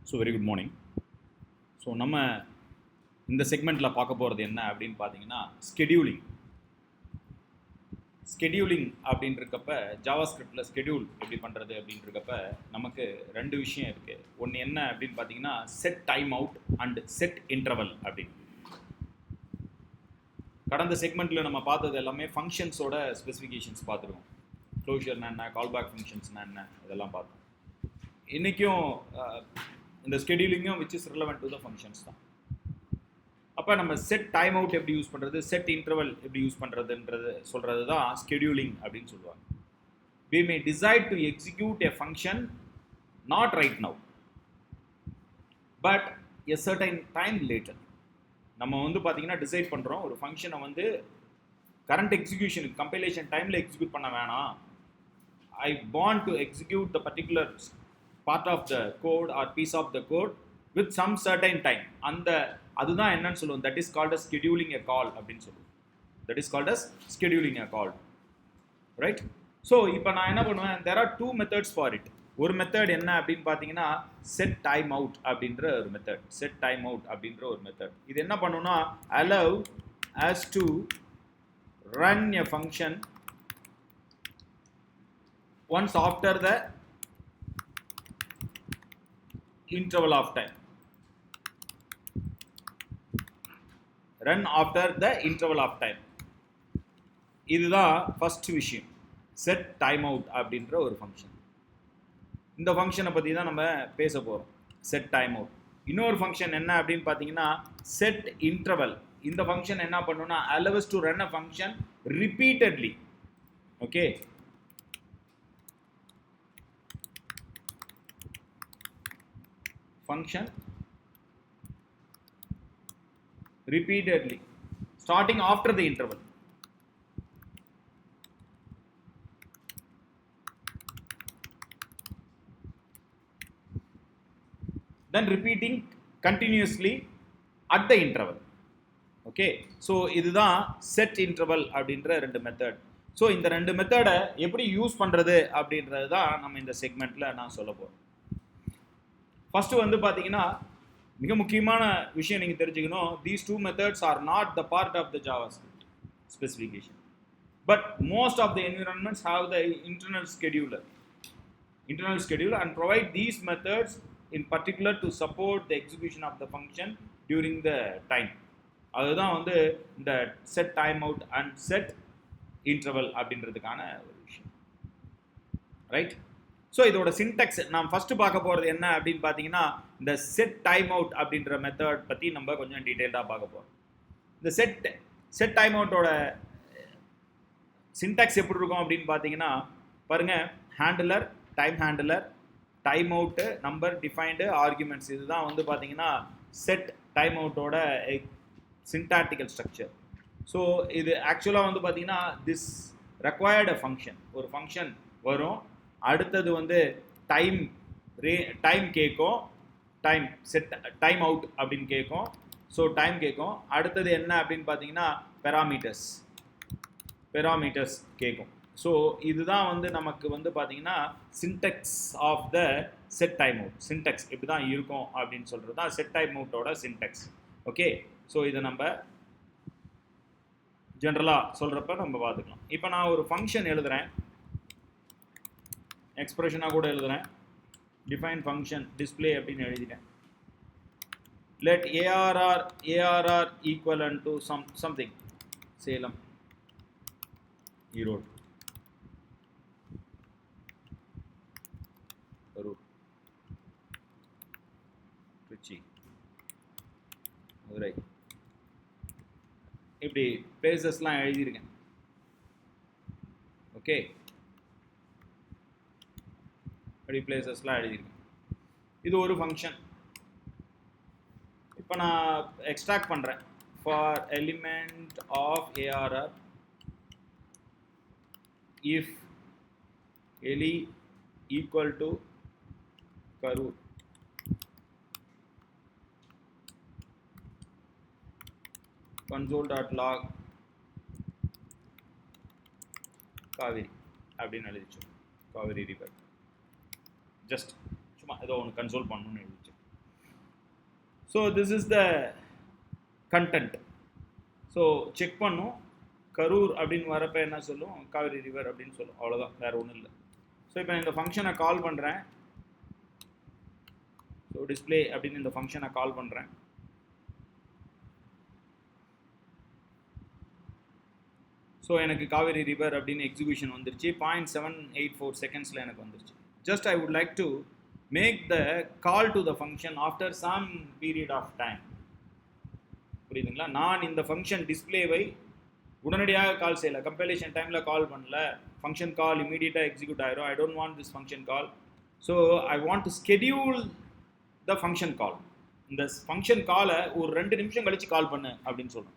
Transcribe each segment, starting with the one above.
So very good morning. So நம்ம இந்த செக்மெண்ட்டில் பார்க்க போகிறது என்ன அப்படின்னு பார்த்தீங்கன்னா ஸ்கெடியூலிங். ஸ்கெடியூலிங் அப்படின்றக்கப்ப ஜாவாஸ்கிரிப்டில் ஸ்கெடியூல் எப்படி பண்ணுறது அப்படின்றக்கப்ப நமக்கு ரெண்டு விஷயம் இருக்குது. ஒன்று என்ன அப்படின்னு பார்த்தீங்கன்னா set time out and set interval அப்படின்னு. கடந்த செக்மெண்ட்டில் நம்ம பார்த்தது எல்லாமே ஃபங்க்ஷன்ஸோட ஸ்பெசிஃபிகேஷன்ஸ் பார்த்துருக்கோம். க்ளோஷர்னா என்ன, கால்பேக் ஃபங்க்ஷன்ஸ்னா என்ன, இதெல்லாம் பார்த்தோம். இன்றைக்கும் இந்த ஸ்கெடியூலிங்கும் which is relevant to the functions தான். அப்போ நம்ம செட் டைம் அவுட் எப்படி யூஸ் பண்ணுறது, செட் இன்டர்வல் எப்படி யூஸ் பண்ணுறதுன்றது சொல்கிறது தான் ஸ்கெடியூலிங் அப்படின்னு சொல்லுவாங்க. we may decide to execute a function not right now but a certain time later. நம்ம வந்து பார்த்தீங்கன்னா டிசைட் பண்ணுறோம் ஒரு ஃபங்க்ஷனை வந்து கரண்ட் எக்ஸிக்யூஷனுக்கு கம்பைலேஷன் டைமில் எக்ஸிக்யூட் பண்ண வேணாம். I want to execute the particular part of the code or piece of the code with some certain time. அந்த அதுதான் என்னன்னு சொல்லுவோம், that is called as scheduling a call அப்படின்னு சொல்லுவோம். That is called as scheduling a call, right? So இப்போ நான் என்ன பண்ணுவேன், there are two methods for it. ஒரு மெத்தட் என்ன அப்படின்னு பார்த்தீங்கன்னா set time out அப்படின்ற ஒரு மெத்தட். set time out அப்படின்ற ஒரு மெத்தட் இது என்ன பண்ணுன்னா allow us to run a function once after the interval of time. Run after the interval of time. இதுதான் ஃபர்ஸ்ட் விஷயம், set time out அப்படின்ற ஒரு ஃபங்க்ஷன். இந்த ஃபங்க்ஷனை பற்றி தான் நம்ம பேச போகிறோம், set time out. இன்னொரு ஃபங்க்ஷன் என்ன அப்படின்னு பார்த்தீங்கன்னா set interval. இந்த ஃபங்க்ஷன் என்ன பண்ணுன்னா allow us to run a function repeatedly. Okay, function repeatedly starting after the interval. Then repeating continuously at the interval. Okay, so இதுதான் set interval அப்படின்ற ரெண்டு மெத்தட். ஸோ இந்த ரெண்டு மெத்தடை எப்படி யூஸ் பண்ணுறது அப்படின்றது தான் நம்ம இந்த செக்மெண்ட்டில் நான் சொல்ல போகிறேன். ஃபஸ்ட்டு வந்து பார்த்தீங்கன்னா மிக முக்கியமான விஷயம் நீங்கள் தெரிஞ்சுக்கணும், these two methods are not the part of the JavaScript specification, but most of the environments have the internal scheduler and provide these methods in particular to support the execution of the function during the time. அதுதான் வந்து இந்த set timeout and set interval அப்படின்றதுக்கான ஒரு விஷயம், right? So இதோட சின்டெக்ஸ் நாம் first பார்க்க போகிறது என்ன அப்படின்னு பார்த்தீங்கன்னா இந்த செட் டைம் அவுட் அப்படின்ற மெத்தட் பற்றி நம்ம கொஞ்சம் டீட்டெயில்டாக பார்க்க போகிறோம். இந்த செட் டைம் அவுட்டோட சின்டெக்ஸ் எப்படி இருக்கும் அப்படின்னு பார்த்தீங்கன்னா பாருங்கள், handler, time out, number, defined, arguments. இதுதான் வந்து பார்த்தீங்கன்னா செட் டைம் அவுட்டோட சின்டாக்டிக்கல் ஸ்ட்ரக்சர். ஸோ இது ஆக்சுவலாக வந்து பார்த்தீங்கன்னா திஸ் ரெக்வயர்டு ஃபங்க்ஷன், ஒரு ஃபங்க்ஷன் வரும், அடுத்தது வந்து டைம் கேட்கும், செட் டைம் அவுட் அப்படின்னு கேட்கும். ஸோ டைம் கேட்கும், அடுத்தது என்ன அப்படின்னு பார்த்தீங்கன்னா பெராமீட்டர்ஸ் கேட்கும். ஸோ இதுதான் வந்து நமக்கு வந்து பார்த்தீங்கன்னா syntax of the set time out. Syntax இப்படி தான் இருக்கும் அப்படின்னு சொல்கிறது தான் செட் டைம் அவுட்டோட சின்டெக்ஸ். ஓகே, ஸோ இதை நம்ம ஜென்ரலாக சொல்கிறப்ப நம்ம பார்த்துக்கலாம். இப்போ நான் ஒரு ஃபங்க்ஷன் எழுதுகிறேன், எக்ஸ்பிரஷனாக கூட எழுதுகிறேன், டிஃபைன் ஃபங்க்ஷன் டிஸ்பிளே அப்படின்னு எழுதிட்டேன். Let ARR equal to something, Salem, Erode, Karur, Tiruchi, Madurai, இப்படி பிளேசஸ்லாம் எழுதியிருக்கேன். ஓகே, அப்படி பிளேசஸ்லாம் எழுதியிருக்கேன். இது ஒரு ஃபங்க்ஷன். இப்போ நான் எக்ஸ்ட்ராக்ட் பண்ணுறேன், for element of ARR if ele equal to Karur, console.log Kaveri அப்படின்னு எழுதிச்சோம், காவேரி ரிவர். ஜஸ்ட் சும்மா ஏதோ ஒன்று கன்சோல் பண்ணணும்னு எழுதிச்சோம். So this is the content. So check பண்ணும், கரூர் அப்படின்னு வரப்போ என்ன சொல்லும், காவேரி ரிவர் அப்படின்னு சொல்லும், அவ்வளோதான், வேறு ஒன்றும் இல்லை. ஸோ இப்போ நான் இந்த ஃபங்க்ஷனை கால் பண்ணுறேன். ஸோ டிஸ்பிளே அப்படின்னு இந்த ஃபங்க்ஷனை கால் பண்ணுறேன். ஸோ எனக்கு காவேரி ரிவர் அப்படின்னு எக்ஸிக்யூஷன் வந்துருச்சு. 0.784 செகண்ட்ஸில் எனக்கு வந்துருச்சு. Just I would like to make the call to the function after some period of time. புரியுதுங்களா? நான் இந்த ஃபங்க்ஷன் டிஸ்பிளேவை உடனடியாக கால் செய்யலை, கம்பைலேஷன் டைமில் கால் பண்ணல, ஃபங்க்ஷன் கால் இமீடியட்டாக எக்ஸிக்யூட் ஆயிரும். I don't want this function call. So I want to schedule the function கால். இந்த ஃபங்க்ஷன் காலை ஒரு 2 நிமிஷம் கழிச்சு கால் பண்ணு அப்படின்னு சொல்கிறேன்.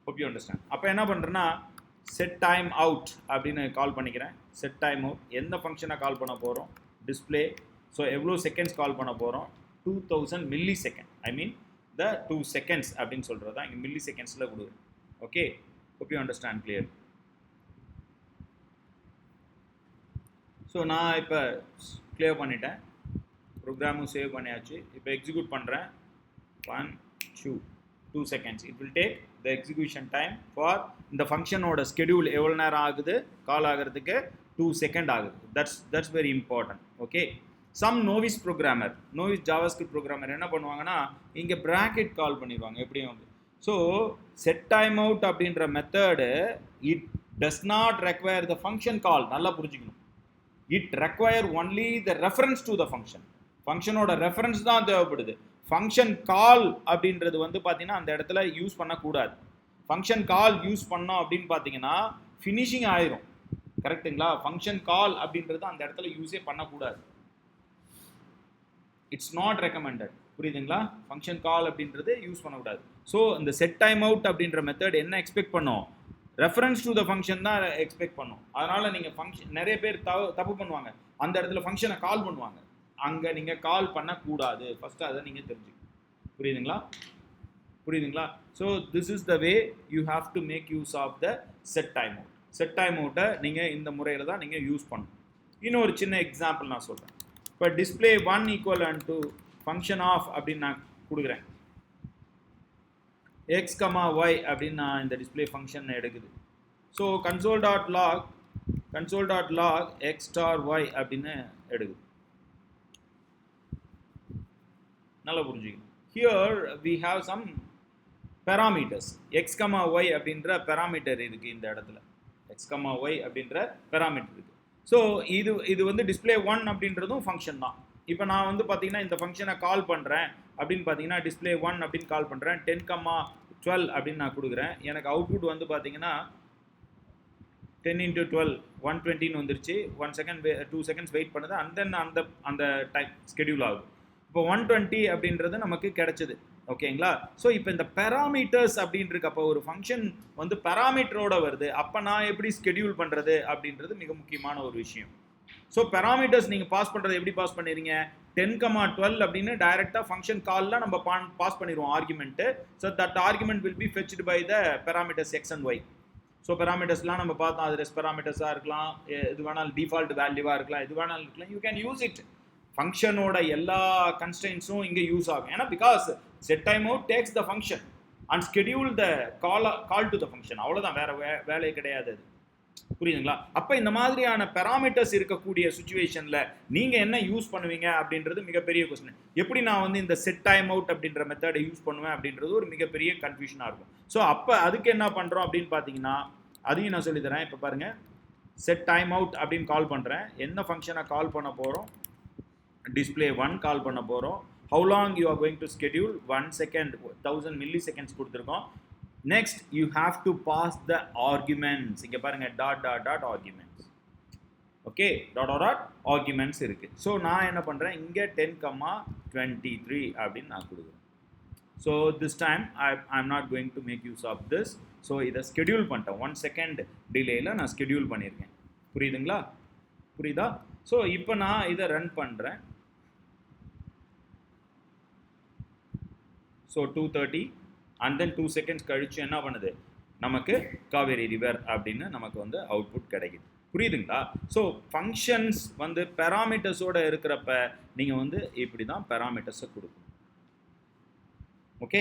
hope you understand. அப்போ என்ன பண்ணுறேன்னா செட் டைம் அவுட் அப்படின்னு கால் பண்ணிக்கிறேன். செட் டைம் அவுட் எந்த ஃபங்க்ஷனை கால் பண்ண போகிறோம், டிஸ்பிளே. ஸோ எவ்வளோ செகண்ட்ஸ் கால் பண்ண போகிறோம், 2000 மில்லி செகண்ட். ஐ மீன் த 2 செகண்ட்ஸ் அப்படின்னு சொல்கிறது தான் இங்கே மில்லி செகண்ட்ஸில் கொடுக்குறேன். Okay, hope you understand clear. So நான் இப்போ கிளியர் பண்ணிட்டேன், ப்ரோக்ராமும் சேவ் பண்ணியாச்சு. இப்போ எக்ஸிக்யூட் பண்ணுறேன். 1 2 seconds. It will take the execution time for இந்த ஃபங்க்ஷனோட ஸ்கெடியூல் எவ்வளோ நேரம் ஆகுது, கால் ஆகிறதுக்கு 2 செகண்ட் ஆகுது. That's very important. Okay, some novice programmer, novice JavaScript programmer என்ன பண்ணுவாங்கன்னா இங்கே ப்ராக்கெட் கால் பண்ணிடுவாங்க எப்படியும் வந்து. ஸோ செட் டைம் அவுட் அப்படின்ற method it does not require the function call. நல்லா புரிஞ்சுக்கணும். It require only the reference to the function. ஃபங்க்ஷனோட ரெஃபரன்ஸ் தான் தேவைப்படுது. ஃபங்க்ஷன் கால் அப்படின்றது வந்து பார்த்தீங்கன்னா அந்த இடத்துல யூஸ் பண்ணக்கூடாது. ஃபங்க்ஷன் கால் யூஸ் பண்ணோம் அப்படின்னு பார்த்தீங்கன்னா ஃபினிஷிங் ஆயிரும். கரெக்டுங்களா? ஃபங்க்ஷன் கால் அப்படின்றது அந்த இடத்துல யூஸே பண்ணக்கூடாது. It's not recommended. புரியுதுங்களா? ஃபங்க்ஷன் கால் அப்படின்றது யூஸ் பண்ணக்கூடாது. ஸோ இந்த செட் டைம் அவுட் அப்படின்ற மெத்தட் என்ன எக்ஸ்பெக்ட் பண்ணோம், ரெஃபரன்ஸ் டு த ஃபங்க்ஷன் தான் எக்ஸ்பெக்ட் பண்ணோம். அதனால் நீங்கள் ஃபங்க்ஷன் நிறைய பேர் தப்பு பண்ணுவாங்க, அந்த இடத்துல ஃபங்க்ஷனை கால் பண்ணுவாங்க, அங்கே நீங்கள் கால் பண்ணக்கூடாது. ஃபஸ்ட்டு அதை நீங்கள் தெரிஞ்சுக்கணும். புரியுதுங்களா? So this is the way you have to make use of the set time out. Set time அவுட்டை நீங்கள் இந்த முறையில் தான் நீங்கள் யூஸ் பண்ணணும். இன்னும் ஒரு சின்ன எக்ஸாம்பிள் நான் சொல்கிறேன். இப்போ display 1 equal to function of அப்படின்னு நான் கொடுக்குறேன். எக்ஸ் கமா ஒய் அப்படின்னு நான் இந்த டிஸ்பிளே ஃபங்க்ஷன் எடுக்குது. So console dot log X star Y அப்படின்னு எடுக்குது. நல்லா புரிஞ்சுக்கணும். Here we have some parameters. X comma Y அப்படின்ற பேராமீட்டர் இருக்குது இந்த இடத்துல. எக்ஸ் கமா ஒய் அப்படின்ற பேராமீட்டர் இருக்குது. ஸோ இது வந்து டிஸ்பிளே 1 அப்படின்றதும் ஃபங்க்ஷன் தான். இப்போ நான் வந்து பார்த்தீங்கன்னா இந்த ஃபங்க்ஷனை கால் பண்ணுறேன் அப்படின்னு பார்த்தீங்கன்னா டிஸ்பிளே 1 அப்படின்னு கால் பண்ணுறேன். 10,12 அப்படின்னு நான் கொடுக்குறேன். எனக்கு அவுட்புட் வந்து பார்த்தீங்கன்னா 10 × 12 120 வந்துருச்சு. 1 செகண்ட் 2 செகண்ட்ஸ் வெயிட் பண்ணுது. அண்ட் தென் அந்த டைம் ஸ்கெடியூல் ஆகுது. இப்போ 120 அப்படின்றது நமக்கு கிடைச்சது. ஓகேங்களா? ஸோ இப்போ இந்த பேராமீட்டர்ஸ் அப்படின்றது அப்போ ஒரு ஃபங்க்ஷன் வந்து பேராமீட்டரோட வருது. அப்போ நான் எப்படி ஸ்கெடியூல் பண்ணுறது அப்படின்றது மிக முக்கியமான ஒரு விஷயம். ஸோ பேராமீட்டர்ஸ் நீங்கள் பாஸ் பண்ணுறது எப்படி பாஸ் பண்ணிடுறீங்க, 10,12 அப்படின்னு டைரெக்டாக ஃபங்க்ஷன் காலில் நம்ம பாஸ் பண்ணிடுவோம் argument. So that argument will be fetched by the parameters x and y. So பேராமீட்டர்ஸ்லாம் நம்ம பார்த்தோம், அது ரெஸ்ட் பேராமீட்டர்ஸாக இருக்கலாம், எது வேணாலும் டிஃபால்ட் வேல்யூவாக இருக்கலாம், எது வேணாலும் இருக்கலாம். You can use it. ஃபங்க்ஷனோட எல்லா கன்ஸ்ட்ரெயின்ஸும் இங்கே யூஸ் ஆகும். ஏன்னா because set time out takes the function and schedule the call to the function. அவ்வளோதான், வேற வேலையே கிடையாது. அது புரியுதுங்களா? அப்போ இந்த மாதிரியான பேராமீட்டர்ஸ் இருக்கக்கூடிய சுச்சுவேஷனில் நீங்கள் என்ன யூஸ் பண்ணுவீங்க அப்படின்றது மிகப்பெரிய கொஸ்டின். எப்படி நான் வந்து இந்த செட் டைம் அவுட் அப்படின்ற மெத்தடை யூஸ் பண்ணுவேன் அப்படின்றது ஒரு மிகப்பெரிய கன்ஃபியூஷனாக இருக்கும். ஸோ அப்போ அதுக்கு என்ன பண்ணுறோம் அப்படின்னு பார்த்தீங்கன்னா அதையும் நான் சொல்லித்தரேன். இப்போ பாருங்கள், செட் டைம் அவுட் அப்படின்னு கால் பண்ணுறேன். என்ன ஃபங்க்ஷனை கால் பண்ண போகிறோம், display 1 கால் பண்ண போகிறோம். how long you are going to schedule, 1 second 1000 milliseconds கொடுத்துருக்கோம். next you have to pass the arguments. இங்கே பாருங்க dot arguments. Okay, dot arguments இருக்குது. ஸோ நான் என்ன பண்ணுறேன், இங்கே 10,23 அப்படின்னு நான் கொடுக்குறேன். So this time I'm not going to make use of this. So இதை ஸ்கெடியூல் பண்ணிட்டேன். 1 செகண்ட் டிலேயில் நான் ஸ்கெடியூல் பண்ணியிருக்கேன். புரியுதா? ஸோ இப்போ நான் இதை ரன் பண்ணுறேன். ஸோ 2:30 அண்ட் தென் 2 செகண்ட்ஸ் கழிச்சு என்ன பண்ணுது, நமக்கு காவேரி ரிவர் அப்படின்னு நமக்கு வந்து அவுட்புட் கிடைக்குது. புரியுதுங்களா? ஸோ ஃபங்க்ஷன்ஸ் வந்து பேராமீட்டர்ஸோடு இருக்கிறப்ப நீங்கள் வந்து இப்படி தான் பேராமீட்டர்ஸை கொடுக்கணும். Okay,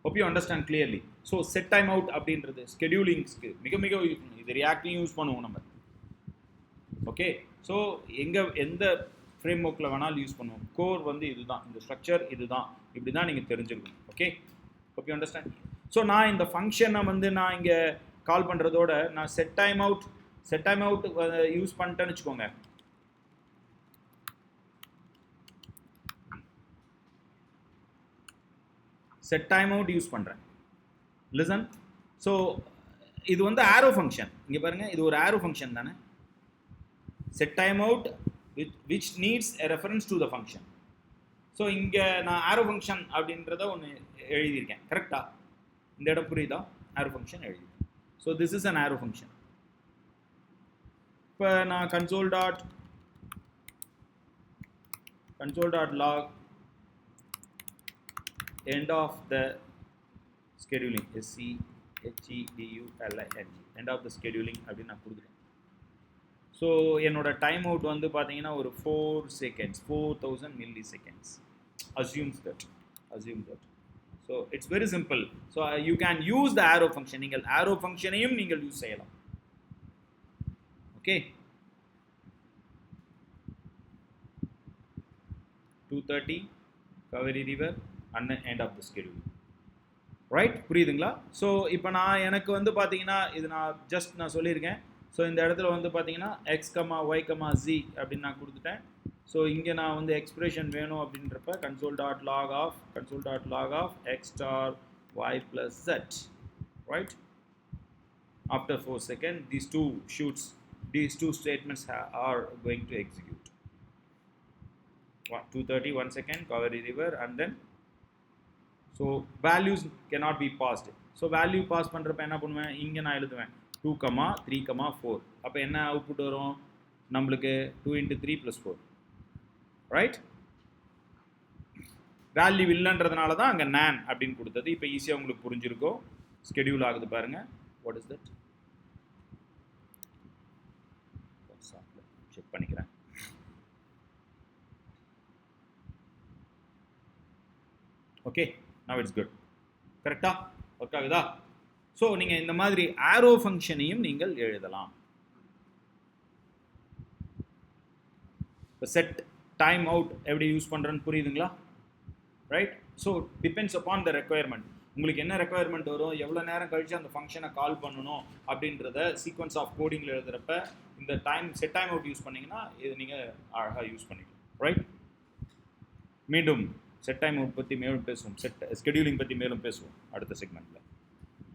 hope you understand clearly. So set time out அப்படின்றது ஸ்கெடியூலிங்ஸ்க்கு மிக மிக இது ரியாக்டையும் யூஸ் பண்ணுவோம் நம்ம. ஓகே, ஸோ எந்த ஃப்ரேம் ஒர்க்கில் வேணாலும் யூஸ் பண்ணுவோம். கோர் வந்து இதுதான், இந்த ஸ்ட்ரக்சர் இதுதான், இப்படி தான் நீங்கள் தெரிஞ்சுக்கணும். Okay, hope you understand. So நான் இந்த ஃபங்க்ஷனை வந்து நான் இங்கே கால் பண்ணுறதோட நான் செட் டைம் அவுட் யூஸ் பண்ணிட்டேன்னு வச்சுக்கோங்க. செட் டைம் அவுட் யூஸ் பண்ணுறேன். லிசன், ஸோ இது வந்து ஆரோ ஃபங்க்ஷன். இங்கே பாருங்கள், இது ஒரு ஆரோ ஃபங்க்ஷன் தானே. Set time out which needs a reference to the function. So இங்கே நான் ஆரோ ஃபங்க்ஷன் அப்படின்றத ஒன்று எழுதியிருக்கேன். கரெக்டாக இந்த இடம் புரியுதா? ஆரோ ஃபங்க்ஷன் எழுதியிருக்கேன். So this is an arrow function. இப்போ நான் console dot log end of the scheduling, SCHEDULING, end of the scheduling அப்படின்னு நான் கொடுக்குறேன். ஸோ என்னோட டைம் அவுட் வந்து பார்த்தீங்கன்னா ஒரு 4 seconds, 4000 milliseconds. assume that. So it's very simple. So you can use the arrow function. நீங்கள் ஆரோ ஃபங்க்ஷனையும் நீங்கள் யூஸ் செய்யலாம். Okay, 2:30 Kaveri River and end of the schedule. Right, புரியுதுங்களா? ஸோ இப்போ எனக்கு வந்து பார்த்தீங்கன்னா இது நான் சொல்லியிருக்கேன். ஸோ இந்த இடத்துல வந்து பார்த்தீங்கன்னா X comma Y comma G அப்படின்னு நான் கொடுத்துட்டேன். ஸோ இங்கே நான் வந்து எக்ஸ்பிரஷன் வேணும் அப்படின்றப்ப console dot log of X star Y plus Z. Right, after 4 seconds these two statements are going to execute. 2:30 1 second Kaveri River, and then so values cannot be passed. so value pass பண்றப்ப என்ன பண்ணுவேன், இங்க நான் எழுதுவேன் 2, 3, 4. அப்ப என்ன output வரும் நம்மளுக்கு? 2 × 3 + 4. ரைட், வேல்யூ இல்லைன்றதுனால தான் அங்கே nan அப்படின்னு கொடுத்தது. இப்போ ஈஸியாக உங்களுக்கு புரிஞ்சிருக்கும். ஸ்கெடியூல் ஆகுது பாருங்க. What is that? செக் பண்ணிக்கிறேன். Okay, now it's good. கரெக்டா ஒர்க் ஆகுதா? ஸோ நீங்கள் இந்த மாதிரி ஆரோ ஃபங்க்ஷனையும் நீங்கள் எழுதலாம். இப்போ செட் டைம் அவுட் எப்படி யூஸ் பண்ணுறேன்னு புரியுதுங்களா? Right, so depends upon the requirement. உங்களுக்கு என்ன ரெக்குயர்மெண்ட் வரும், எவ்வளோ நேரம் கழிச்சு அந்த ஃபங்க்ஷனை கால் பண்ணணும் அப்படின்றத சீக்வன்ஸ் ஆஃப் கோடிங்கில் எழுதுகிறப்ப இந்த செட் டைம் அவுட் யூஸ் பண்ணிங்கன்னா இது நீங்கள் அழகாக யூஸ் பண்ணிக்கலாம். ரைட், மீண்டும் செட் டைம் அவுட் பற்றி மேலும் பேசுவோம், ஸ்கெடியூலிங் பற்றி மேலும் பேசுவோம் அடுத்த செக்மெண்ட்டில்.